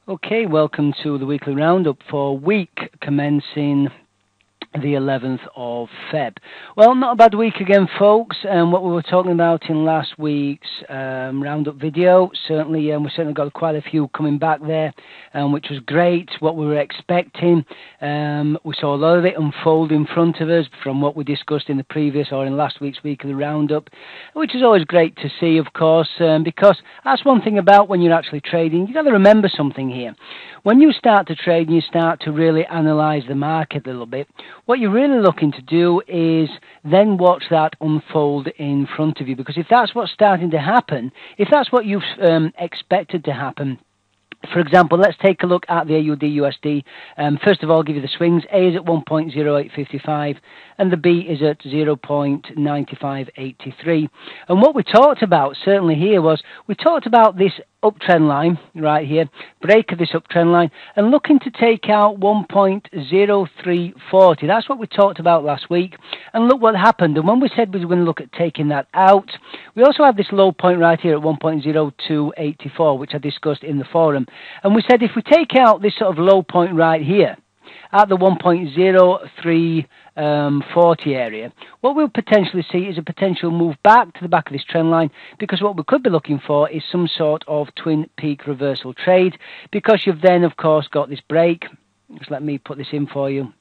Okay, welcome to the weekly roundup for week commencing the 11th of Feb. Well, not a bad week again, folks. What we were talking about in last week's roundup video, certainly we certainly got quite a few coming back there, which was great. What we were expecting, we saw a lot of it unfold in front of us from what we discussed in the previous or in last week's weekly roundup, which is always great to see, of course, because that's one thing about when you're actually trading. You've got to remember something here. When you start to trade and you start to really analyze the market a little bit, what you're really looking to do is then watch that unfold in front of you, because if that's what's starting to happen, if that's what you've expected to happen, for example, let's take a look at the AUD USD. First of all, I'll give you the swings. A is at 1.0855 and the B is at 0.9583. And what we talked about certainly here was we talked about this uptrend line right here, break of this uptrend line, and looking to take out 1.0340. That's what we talked about last week. And look what happened. And when we said we were going to look at taking that out, we also have this low point right here at 1.0284, which I discussed in the forum. And we said if we take out this sort of low point right here at the 1.0340 area, what we'll potentially see is a potential move back to the back of this trend line, because what we could be looking for is some sort of twin peak reversal trade, because you've then of course got this break. Just let me put this in for you.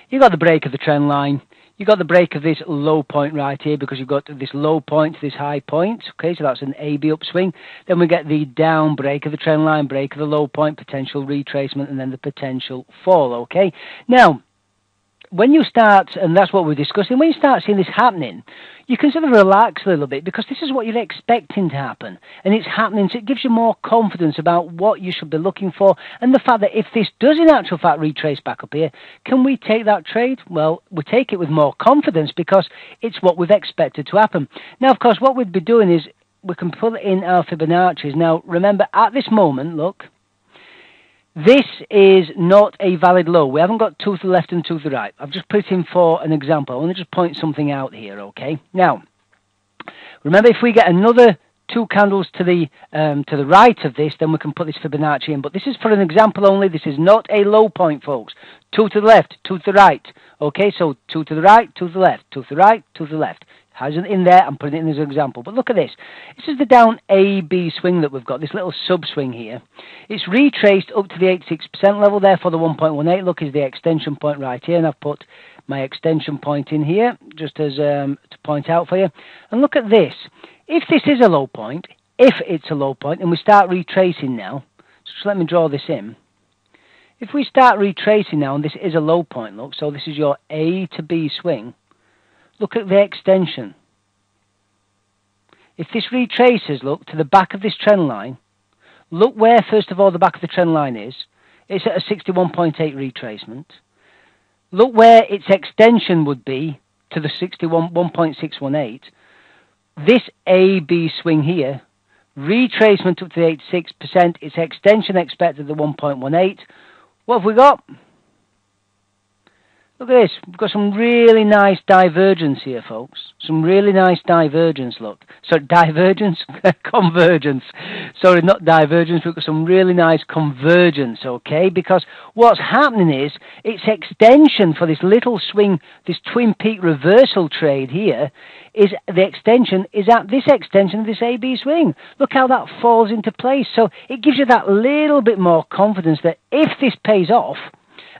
You've got the break of the trend line. You've got the break of this low point right here, because you've got this low point to this high point. Okay, so that's an AB upswing. Then we get the down break of the trend line, break of the low point, potential retracement, and then the potential fall. Okay, now when you start, and that's what we're discussing, when you start seeing this happening, you can sort of relax a little bit, because this is what you're expecting to happen, and it's happening, so it gives you more confidence about what you should be looking for, and the fact that if this does in actual fact retrace back up here, can we take that trade? Well, we take it with more confidence, because it's what we've expected to happen. Now, of course, what we'd be doing is we can put in our Fibonacci's. Now, remember, at this moment, look, this is not a valid low. We haven't got two to the left and two to the right. I've just put it in for an example. I want to just point something out here, okay? Now, remember, if we get another two candles to the right of this, then we can put this Fibonacci in. But this is for an example only. This is not a low point, folks. Two to the left, two to the right. Okay, so two to the right, two to the left, two to the right, two to the left. Hasn't in there, I'm putting it in as an example. But look at this. This is the down A-B swing that we've got, this little sub-swing here. It's retraced up to the 86% level, therefore the 1.18, look, is the extension point right here, and I've put my extension point in here, just as to point out for you. And look at this. If this is a low point, if it's a low point, and we start retracing now, just let me draw this in. If we start retracing now, and this is a low point, look, so this is your A to B swing, look at the extension. If this retraces, look, to the back of this trend line, look where, first of all, the back of the trend line is. It's at a 61.8 retracement. Look where its extension would be to the 1.618. This A-B swing here, retracement up to the 86%, its extension expected at the 1.18. What have we got? Look at this. We've got some really nice divergence here, folks. Some really nice divergence, look. Sorry, divergence? Convergence. Sorry, not divergence. We've got some really nice convergence, okay? Because what's happening is its extension for this little swing, this twin peak reversal trade here, is the extension is at this extension of this AB swing. Look how that falls into place. So it gives you that little bit more confidence that if this pays off,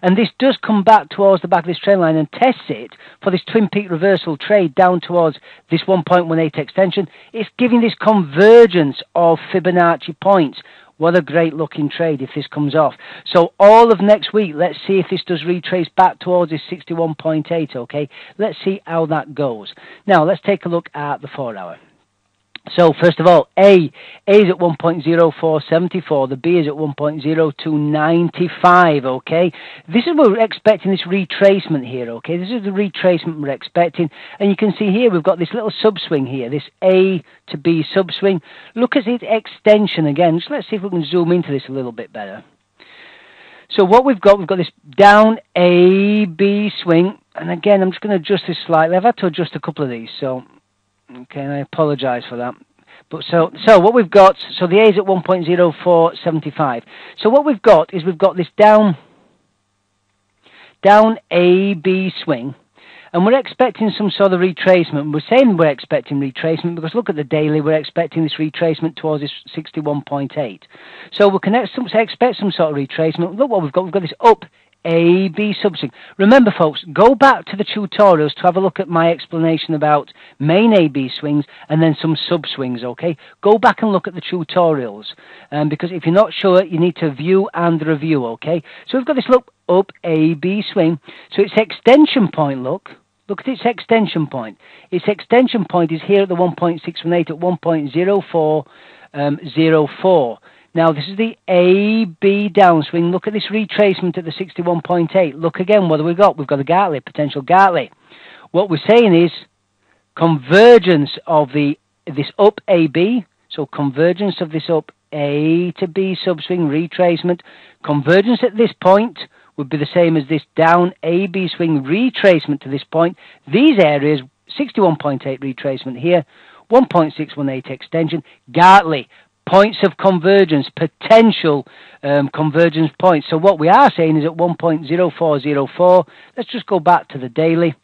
and this does come back towards the back of this trend line and tests it for this twin peak reversal trade down towards this 1.18 extension, it's giving this convergence of Fibonacci points. What a great looking trade if this comes off. So all of next week, let's see if this does retrace back towards this 61.8, okay? Let's see how that goes. Now, let's take a look at the 4 hour. So, first of all, A is at 1.0474, the B is at 1.0295, okay? This is what we're expecting, this retracement here, okay? This is the retracement we're expecting, and you can see here we've got this little subswing here, this A to B subswing. Look at its extension again. Just let's see if we can zoom into this a little bit better. So what we've got this down A, B swing, and again, I'm just going to adjust this slightly. I've had to adjust a couple of these, so... okay, and I apologise for that. But so what we've got, so the A is at 1.0475. So what we've got is we've got this down AB swing, and we're expecting some sort of retracement. We're saying we're expecting retracement because look at the daily, we're expecting this retracement towards this 61.8. So we can expect some sort of retracement. Look what we've got this up AB subswing. Remember folks, go back to the tutorials to have a look at my explanation about main AB swings and then some subswings, okay? Go back and look at the tutorials, because if you're not sure, you need to view and review, okay? So we've got this look up AB swing. So its extension point, look at its extension point. Its extension point is here at the 1.618 at 1.0404. Now, this is the AB downswing. Look at this retracement at the 61.8. Look again, what have we got? We've got a Gartley, potential Gartley. What we're saying is convergence of this up AB, so convergence of this up A to B subswing retracement. Convergence at this point would be the same as this down AB swing retracement to this point. These areas, 61.8 retracement here, 1.618 extension, Gartley. Points of convergence, potential convergence points. So what we are saying is at 1.0404, let's just go back to the daily,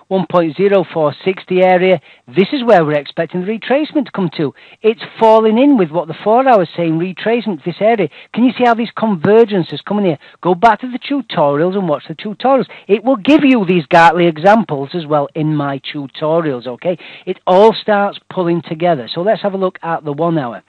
1.0460 area. This is where we're expecting the retracement to come to. It's falling in with what the 4 hour is saying, retracement to this area. Can you see how these convergences come in here? Go back to the tutorials and watch the tutorials. It will give you these Gartley examples as well in my tutorials, okay? It all starts pulling together. So let's have a look at the 1 hour.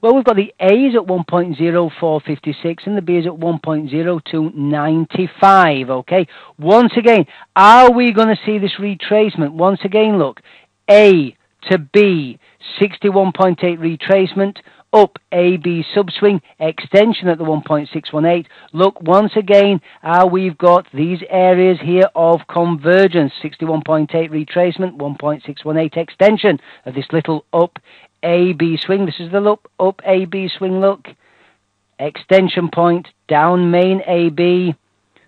Well, we've got the A is at 1.0456 and the B is at 1.0295, okay? Once again, are we going to see this retracement? Once again, look, A to B, 61.8 retracement, up AB subswing, extension at the 1.618. Look, once again, we've got these areas here of convergence, 61.8 retracement, 1.618 extension of this little up AB swing. This is the up AB swing, look. Extension point, down main AB.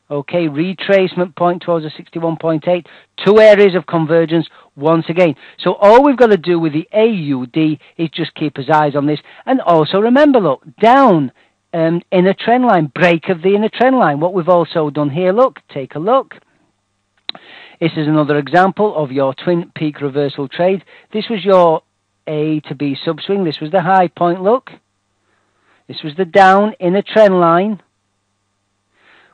Okay, retracement point towards the 61.8. 2 areas of convergence once again. So all we've got to do with the AUD is just keep his eyes on this. And also remember, look, down inner trend line, break of the inner trend line. What we've also done here, look, take a look. This is another example of your twin peak reversal trade. This was your A to B subswing. This was the high point, look. This was the down inner trend line.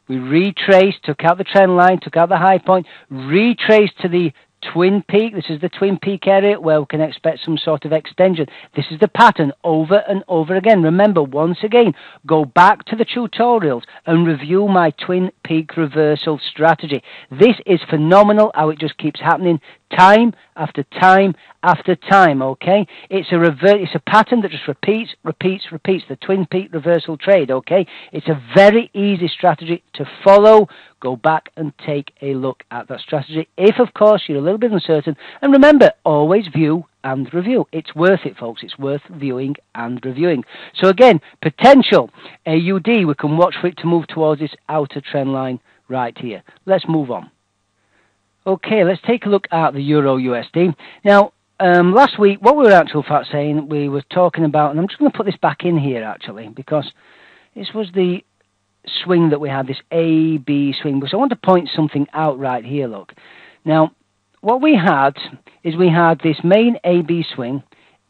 We retraced, took out the trend line, took out the high point, retraced to the twin peak. This is the twin peak area where we can expect some sort of extension. This is the pattern over and over again. Remember, once again, go back to the tutorials and review my twin peak reversal strategy. This is phenomenal how it just keeps happening time after time after time, okay? It's a pattern that just repeats, the twin peak reversal trade, okay? It's a very easy strategy to follow. Go back and take a look at that strategy if, of course, you're a little bit uncertain. And remember, always view and review. It's worth it, folks. It's worth viewing and reviewing. So again, potential AUD, we can watch for it to move towards this outer trend line right here. Let's move on. Okay, let's take a look at the Euro USD. Now, last week, what we were actually fact saying, we were talking about, and I'm just going to put this back in here actually, because this was the swing that we had, this AB swing. So I want to point something out right here, look. Now, what we had is we had this main AB swing,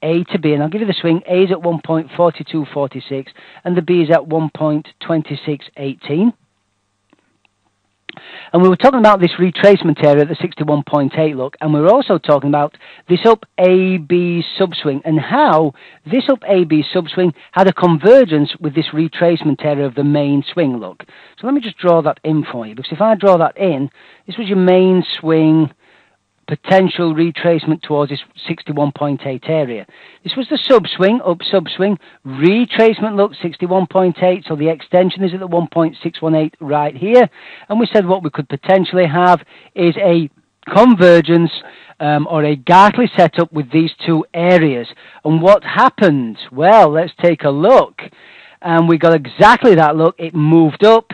A to B, and I'll give you the swing. A is at 1.4246, and the B is at 1.2618. And we were talking about this retracement area at the 61.8, look, and we were also talking about this up AB subswing and how this up AB subswing had a convergence with this retracement area of the main swing, look. So let me just draw that in for you, because if I draw that in, this was your main swing, potential retracement towards this 61.8 area. This was the subswing, up subswing, retracement, look, 61.8, so the extension is at the 1.618 right here, and we said what we could potentially have is a convergence or a Gartley setup with these 2 areas. And what happened? Well, let's take a look, and we got exactly that, look, it moved up.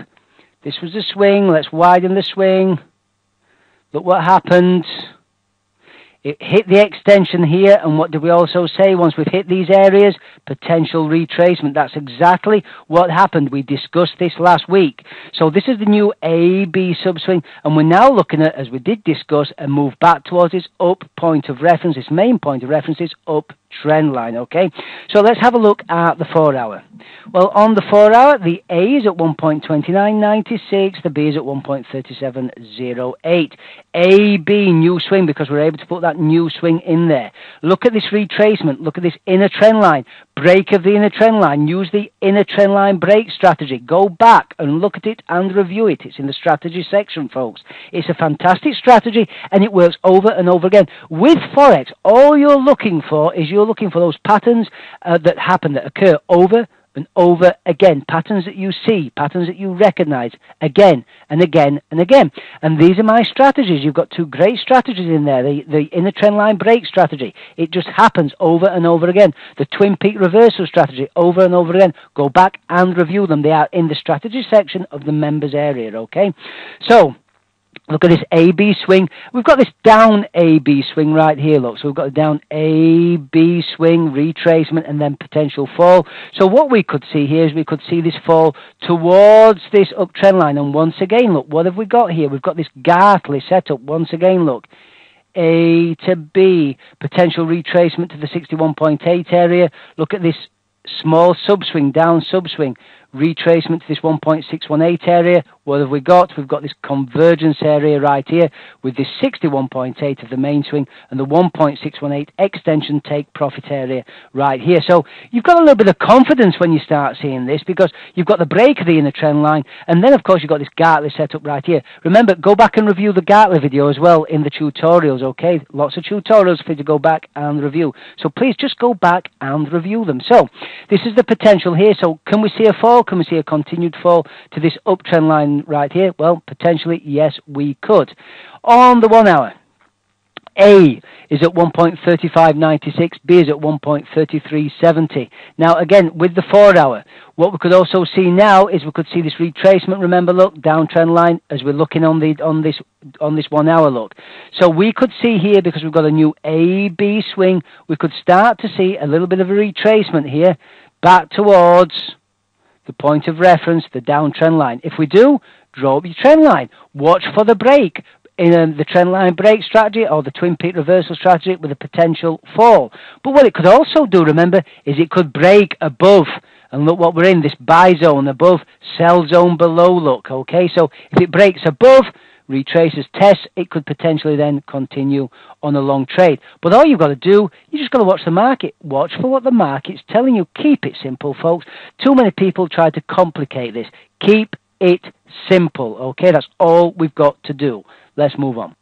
This was the swing, let's widen the swing. Look what happened. It hit the extension here, and what did we also say? Once we've hit these areas, potential retracement. That's exactly what happened. We discussed this last week. So this is the new AB subswing, and we're now looking at, as we did discuss, a move back towards this up point of reference, this main point of reference, this up trend line, okay? So let's have a look at the 4 hour. Well, on the 4 hour, the A is at 1.2996, the B is at 1.3708. AB, new swing, because we're able to put that new swing in there. Look at this retracement. Look at this inner trend line. Break of the inner trend line. Use the inner trend line break strategy. Go back and look at it and review it. It's in the strategy section, folks. It's a fantastic strategy, and it works over and over again. With Forex, all you're looking for is you're looking for those patterns that happen, that occur over and over again. Patterns that you see, patterns that you recognize again and again and again. And these are my strategies. You've got two great strategies in there. The inner trend line break strategy. It just happens over and over again. The twin peak reversal strategy, over and over again. Go back and review them. They are in the strategy section of the members area, okay? So, look at this AB swing. We've got this down AB swing right here, look. So we've got a down AB swing, retracement, and then potential fall. So what we could see here is we could see this fall towards this uptrend line. And once again, look, what have we got here? We've got this Gartley setup. Once again, look. A to B, potential retracement to the 61.8 area. Look at this small subswing, down subswing. Retracement to this 1.618 area. What have we got? We've got this convergence area right here with this 61.8 of the main swing and the 1.618 extension take profit area right here. So you've got a little bit of confidence when you start seeing this, because you've got the break of the inner trend line, and then of course you've got this Gartley setup right here. Remember, go back and review the Gartley video as well in the tutorials, okay? Lots of tutorials for you to go back and review. So please just go back and review them. So this is the potential here. So can we see a fall? Can we see a continued fall to this uptrend line right here? Well, potentially, yes, we could. On the 1 hour, A is at 1.3596, B is at 1.3370. Now, again, with the 4 hour, what we could also see now is we could see this retracement. Remember, look, downtrend line as we're looking on this 1 hour look. So we could see here, because we've got a new AB swing, we could start to see a little bit of a retracement here back towards the point of reference, the downtrend line. If we do, draw up your trend line. Watch for the break in the trend line break strategy or the twin peak reversal strategy with a potential fall. But what it could also do, remember, is it could break above. And look what we're in, this buy zone above, sell zone below, look, okay? So if it breaks above, retraces, tests, it could potentially then continue on a long trade. But all you've got to do, you just got to watch the market. Watch for what the market's telling you. Keep it simple, folks. Too many people try to complicate this. Keep it simple, okay? That's all we've got to do. Let's move on.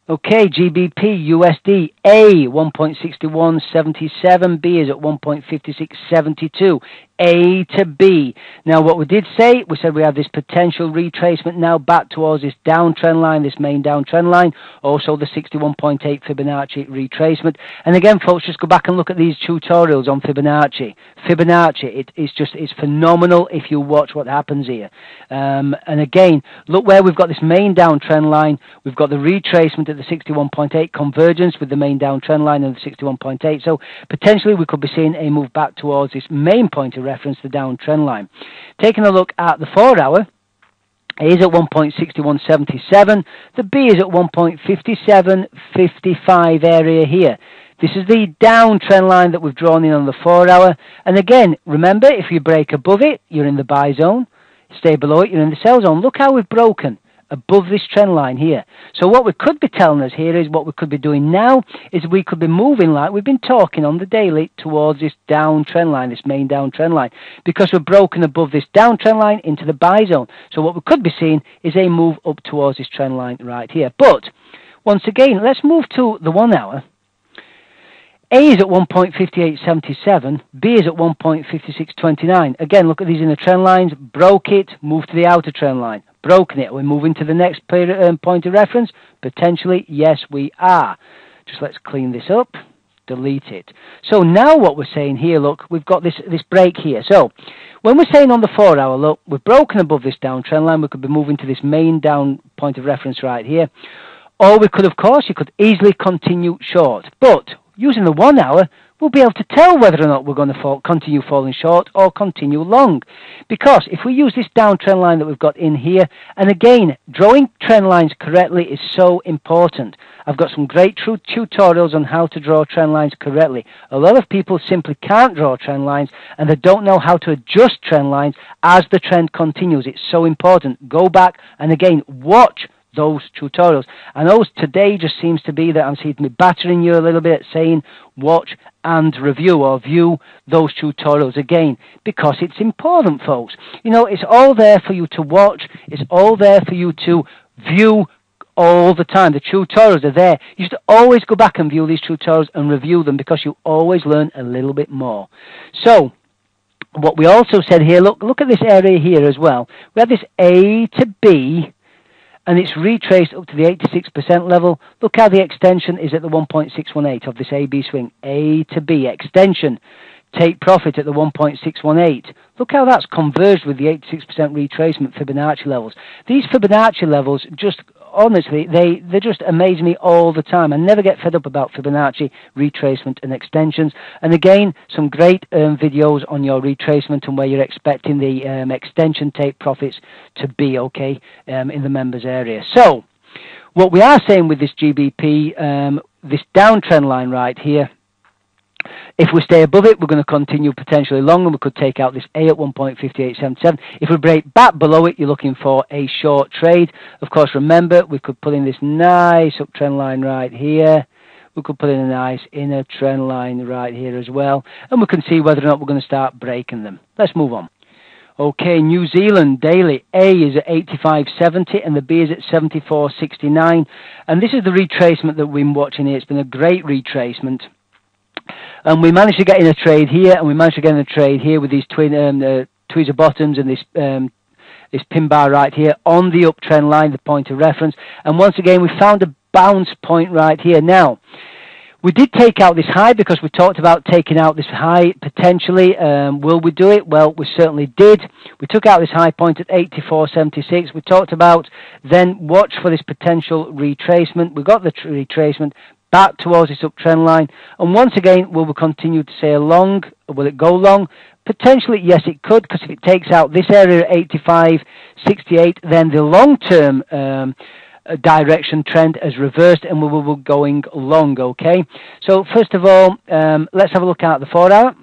Okay, GBP, USD, A, 1.6177, B is at 1.5672, A to B. Now, what we did say, we said we have this potential retracement now back towards this downtrend line, this main downtrend line, also the 61.8 Fibonacci retracement. And again, folks, just go back and look at these tutorials on Fibonacci. Fibonacci, it's phenomenal if you watch what happens here. And again, look where we've got this main downtrend line, we've got the retracement at the 61.8 convergence with the main downtrend line and the 61.8. So potentially we could be seeing a move back towards this main point of reference, the downtrend line. Taking a look at the 4 hour, A is at 1.6177. The B is at 1.5755 area here. This is the downtrend line that we've drawn in on the 4 hour. And again, remember, if you break above it, you're in the buy zone. Stay below it, you're in the sell zone. Look how we've broken above this trend line here. So what we could be telling us here is what we could be doing now is we could be moving, like we've been talking on the daily, towards this downtrend line, this main downtrend line, because we're broken above this downtrend line into the buy zone. So what we could be seeing is a move up towards this trend line right here. But once again, let's move to the 1 hour. A is at 1.5877, B is at 1.5629. Again, look at these inner trend lines, broke it, moved to the outer trend line. Broken it. We're moving to the next point of reference. Potentially, yes, we are. Just let's clean this up. Delete it. So now what we're saying here, look, we've got this break here. So when we're saying on the 4 hour, look, we've broken above this downtrend line. We could be moving to this main down point of reference right here. Or we could, of course, you could easily continue short. But using the 1 hour, we'll be able to tell whether or not we're going to continue falling short or continue long. Because if we use this downtrend line that we've got in here, and again, drawing trend lines correctly is so important. I've got some great tutorials on how to draw trend lines correctly. A lot of people simply can't draw trend lines, and they don't know how to adjust trend lines as the trend continues. It's so important. Go back and again, watch those tutorials. I know today just seems to be that I'm seeing me battering you a little bit, saying watch and review or view those tutorials again, because it's important, folks. You know, it's all there for you to watch. It's all there for you to view all the time. The tutorials are there. You should always go back and view these tutorials and review them, because you always learn a little bit more. So what we also said here, look at this area here as well. We have this A to B, and it's retraced up to the 86% level. Look how the extension is at the 1.618 of this AB swing. A to B extension. Take profit at the 1.618. Look how that's converged with the 86% retracement Fibonacci levels. These Fibonacci levels, just honestly, they just amaze me all the time. I never get fed up about Fibonacci retracement and extensions. And again, some great videos on your retracement and where you're expecting the extension take profits to be, okay, in the members area. So what we are saying with this GBP, this downtrend line right here, if we stay above it, we're going to continue potentially long, and we could take out this A at 1.5877. If we break back below it, you're looking for a short trade. Of course, remember, we could put in this nice uptrend line right here. We could put in a nice inner trend line right here as well, and we can see whether or not we're going to start breaking them. Let's move on. Okay, New Zealand daily. A is at 85.70 and the B is at 74.69. And this is the retracement that we've been watching here. It's been a great retracement. And we managed to get in a trade here, and we managed to get in a trade here with these tweezer bottoms and this pin bar right here on the uptrend line, the point of reference. And once again, we found a bounce point right here. Now, we did take out this high because we talked about taking out this high potentially. Will we do it? Well, we certainly did. We took out this high point at 84.76. We talked about then watch for this potential retracement. We got the retracement back towards this uptrend line, and once again, will we continue to say long? Will it go long? Potentially, yes, it could, because if it takes out this area at 85.68, then the long-term direction trend has reversed, and we will be going long. Okay, so first of all, let's have a look at the 4 hour.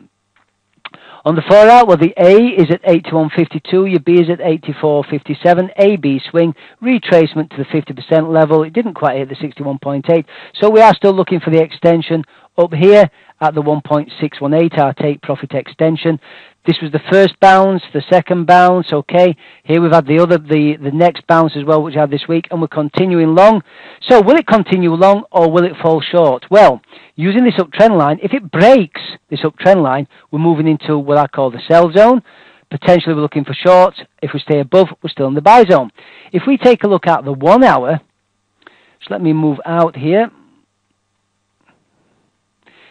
On the 4 hour, well, the A is at 81.52, your B is at 84.57, AB swing, retracement to the 50% level. It didn't quite hit the 61.8, so we are still looking for the extension up here at the 1.618, our take profit extension. This was the first bounce, the second bounce, okay. Here we've had the next bounce as well, which we had this week, and we're continuing long. So will it continue long or will it fall short? Well, using this uptrend line, if it breaks this uptrend line, we're moving into what I call the sell zone. Potentially we're looking for shorts. If we stay above, we're still in the buy zone. If we take a look at the 1 hour, just let me move out here.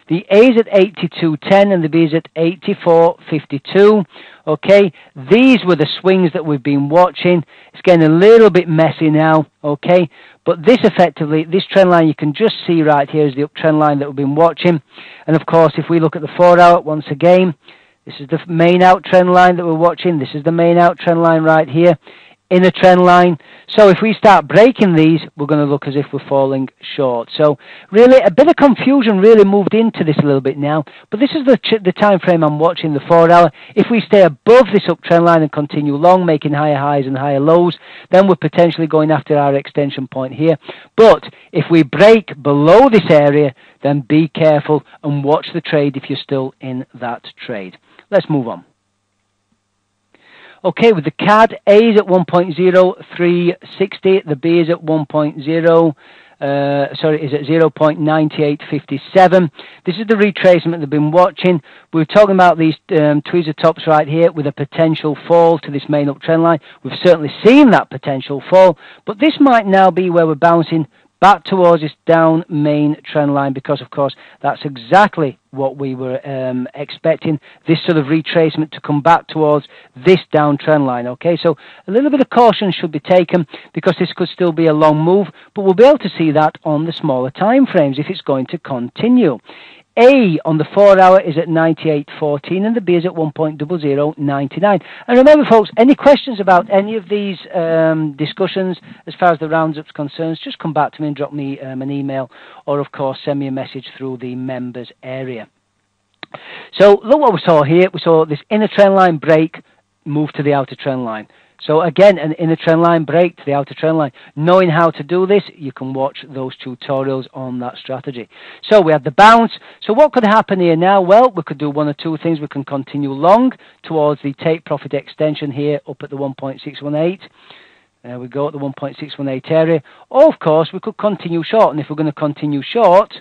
The A is at 82.10 and the B is at 84.52. Okay, these were the swings that we've been watching. It's getting a little bit messy now. Okay, but this effectively, this trend line you can just see right here is the uptrend line that we've been watching. And of course, if we look at the 4 hour once again, this is the main outtrend line that we're watching. This is the main outtrend line right here. In a trend line. So if we start breaking these, we're going to look as if we're falling short. So really a bit of confusion really moved into this a little bit now, but this is the time frame I'm watching, the 4 hour. If we stay above this uptrend line and continue long, making higher highs and higher lows, then we're potentially going after our extension point here. But if we break below this area, then be careful and watch the trade if you're still in that trade. Let's move on. Okay, with the CAD, A is at 1.0360, the B is at 0.9857. This is the retracement they've been watching. We were talking about these tweezer tops right here with a potential fall to this main uptrend line. We've certainly seen that potential fall, but this might now be where we're bouncing back towards this down main trend line, because of course that's exactly what we were expecting, this sort of retracement to come back towards this down trend line. Okay, so a little bit of caution should be taken, because this could still be a long move, but we'll be able to see that on the smaller time frames if it's going to continue. A on the 4 hour is at 98.14 and the B is at 1.0099. And remember, folks, any questions about any of these discussions as far as the roundups concerns, just come back to me and drop me an email, or of course send me a message through the members area. So look what we saw here. We saw this inner trend line break, move to the outer trend line. So again, an inner trend line break to the outer trend line. Knowing how to do this, you can watch those tutorials on that strategy. So we had the bounce. So what could happen here now? Well, we could do one or two things. We can continue long towards the take profit extension here up at the 1.618. There we go, at the 1.618 area. Or of course, we could continue short. And if we're going to continue short,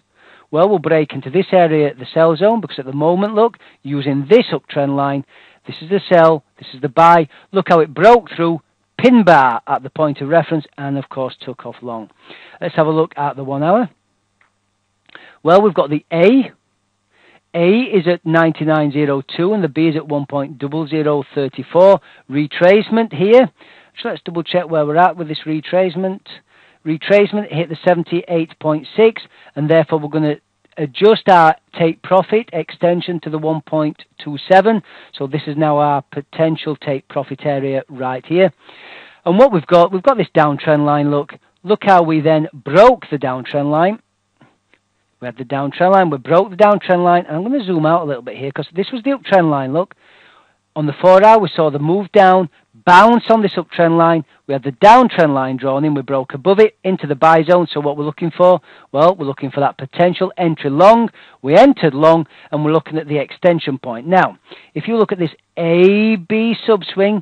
well, we'll break into this area, the sell zone, because at the moment, look, using this uptrend line, this is the sell, this is the buy. Look how it broke through, pin bar at the point of reference, and of course took off long. Let's have a look at the 1 hour. Well, we've got the A. A is at 99.02 and the B is at 1.0034. Retracement here. So let's double check where we're at with this retracement. Retracement hit the 78.6, and therefore we're going to adjust our take profit extension to the 1.27. So this is now our potential take profit area right here. And what we've got this downtrend line. Look how we then broke the downtrend line. We had the downtrend line, we broke the downtrend line, and I'm going to zoom out a little bit here because this was the uptrend line. Look, on the 4 hour we saw the move down, bounce on this uptrend line. We had the downtrend line drawn in, we broke above it into the buy zone. So what we're looking for? Well, we're looking for that potential entry long. We entered long, and we're looking at the extension point. Now, if you look at this AB subswing,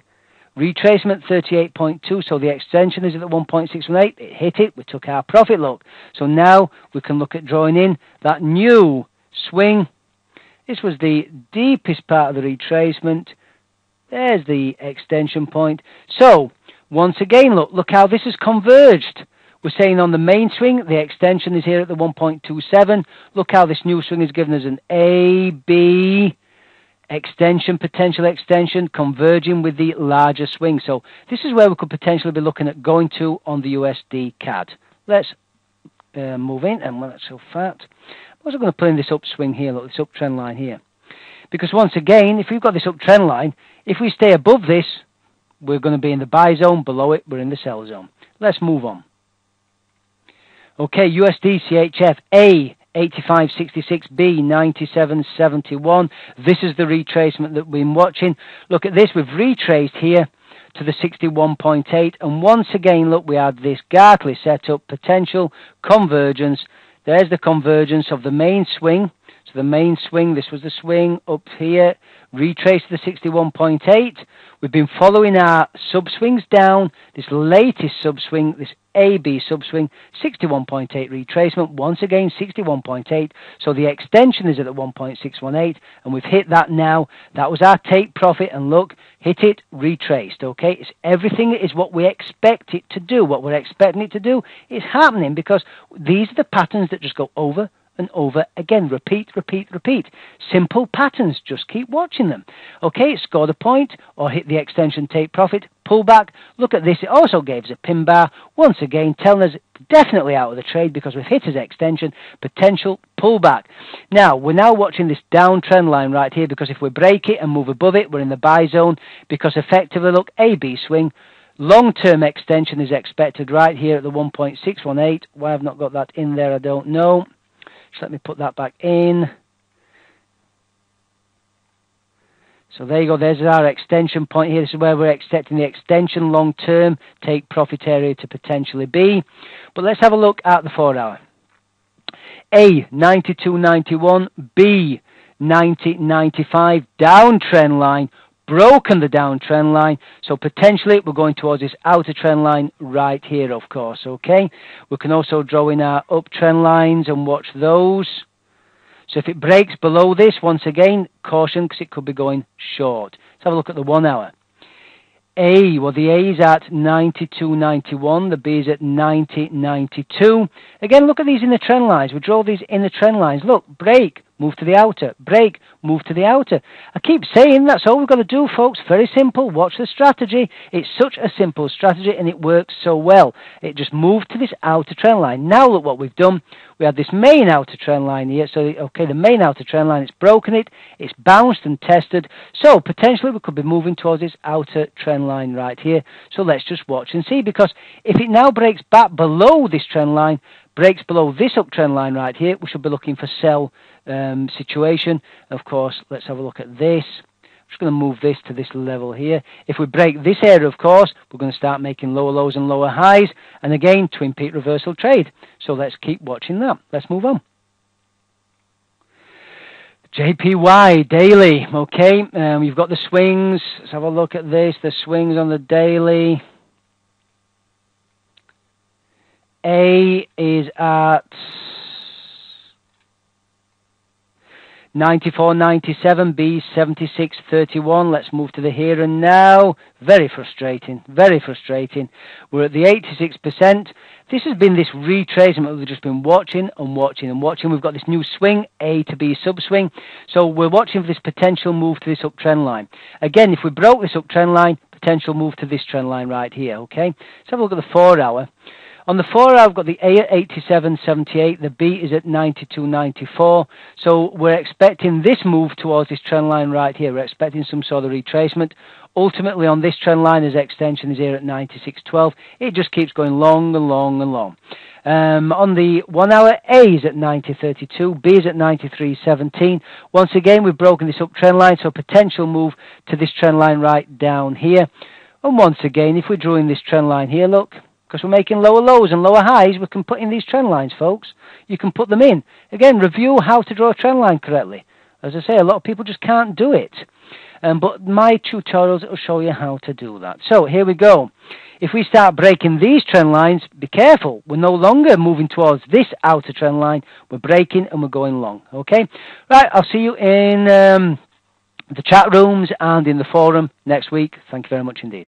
retracement 38.2, so the extension is at the 1.618. It hit it, we took our profit, look. So now we can look at drawing in that new swing. This was the deepest part of the retracement. There's the extension point. So, once again, look how this has converged. We're saying on the main swing, the extension is here at the 1.27. Look how this new swing has given us an A, B, extension, potential extension, converging with the larger swing. So, this is where we could potentially be looking at going to on the USD CAD. Let's move in, and well, that's so fat. I'm also going to put in this upswing here, look, this uptrend line here. Because once again, if we've got this uptrend line, if we stay above this, we're going to be in the buy zone. Below it, we're in the sell zone. Let's move on. Okay, USD CHF A 85.66, B 97.71. This is the retracement that we've been watching. Look at this. We've retraced here to the 61.8, and once again, look, we had this Gartley setup, potential convergence. There's the convergence of the main swing. So the main swing, this was the swing up here, retraced to the 61.8. We've been following our subswings down. This latest subswing, this AB subswing, 61.8 retracement. Once again, 61.8. So the extension is at the 1.618, and we've hit that now. That was our take profit, and look, hit it, retraced. Okay, it's everything is what we expect it to do. What we're expecting it to do is happening, because these are the patterns that just go over and over again. Repeat, repeat, repeat. Simple patterns. Just keep watching them. Okay, it scored a point or hit the extension take profit, pull back. Look at this. It also gave us a pin bar. Once again, telling us definitely out of the trade because we've hit his extension, potential pullback. Now, we're now watching this downtrend line right here, because if we break it and move above it, we're in the buy zone, because effectively, look, AB swing, long-term extension is expected right here at the 1.618. Why I've not got that in there, I don't know. So let me put that back in. So there you go. There's our extension point here. This is where we're expecting the extension long-term take profit area to potentially be. But let's have a look at the 4 hour. A, 92.91. B, 90.95. Downtrend line. Broken the downtrend line, so potentially we're going towards this outer trend line right here, of course. Okay, we can also draw in our uptrend lines and watch those. So if it breaks below this, once again, caution, because it could be going short. Let's have a look at the 1 hour. A, well, the A is at 92.91, the B is at 90.92. Again, look at these in the trend lines. We draw these in the trend lines. Look, break, move to the outer, break, move to the outer. I keep saying that's all we've got to do, folks. Very simple. Watch the strategy. It's such a simple strategy, and it works so well. It just moved to this outer trend line. Now look what we've done. We have this main outer trend line here. So, okay, the main outer trend line, it's broken it. It's bounced and tested. So, potentially, we could be moving towards this outer trend line right here. So, let's just watch and see, because if it now breaks back below this trend line, breaks below this uptrend line right here, we should be looking for sell situation. Of course, let's have a look at this. I'm just going to move this to this level here. If we break this area, of course, we're going to start making lower lows and lower highs. And again, twin peak reversal trade. So let's keep watching that. Let's move on. JPY daily. Okay, you've got the swings. Let's have a look at this. The swings on the daily. A is at 94.97, B 76.31. Let's move to the here and now. Very frustrating, very frustrating. We're at the 86%. This has been this retracement we've just been watching and watching and watching. We've got this new swing, A to B subswing. So we're watching for this potential move to this uptrend line. Again, if we broke this uptrend line, potential move to this trend line right here, okay? Let's have a look at the 4 hour. On the 4 hour, I've got the A at 87.78, the B is at 92.94. So we're expecting this move towards this trend line right here. We're expecting some sort of retracement. Ultimately, on this trend line, as extension is here at 96.12. It just keeps going long and long and long. On the 1 hour, A is at 90.32, B is at 93.17. Once again, we've broken this uptrend line, so potential move to this trend line right down here. And once again, if we're drawing this trend line here, look, because we're making lower lows and lower highs, we can put in these trend lines, folks. You can put them in. Again, review how to draw a trend line correctly. As I say, a lot of people just can't do it. But my tutorials will show you how to do that. So here we go. If we start breaking these trend lines, be careful. We're no longer moving towards this outer trend line. We're breaking and we're going long. Okay? Right, I'll see you in the chat rooms and in the forum next week. Thank you very much indeed.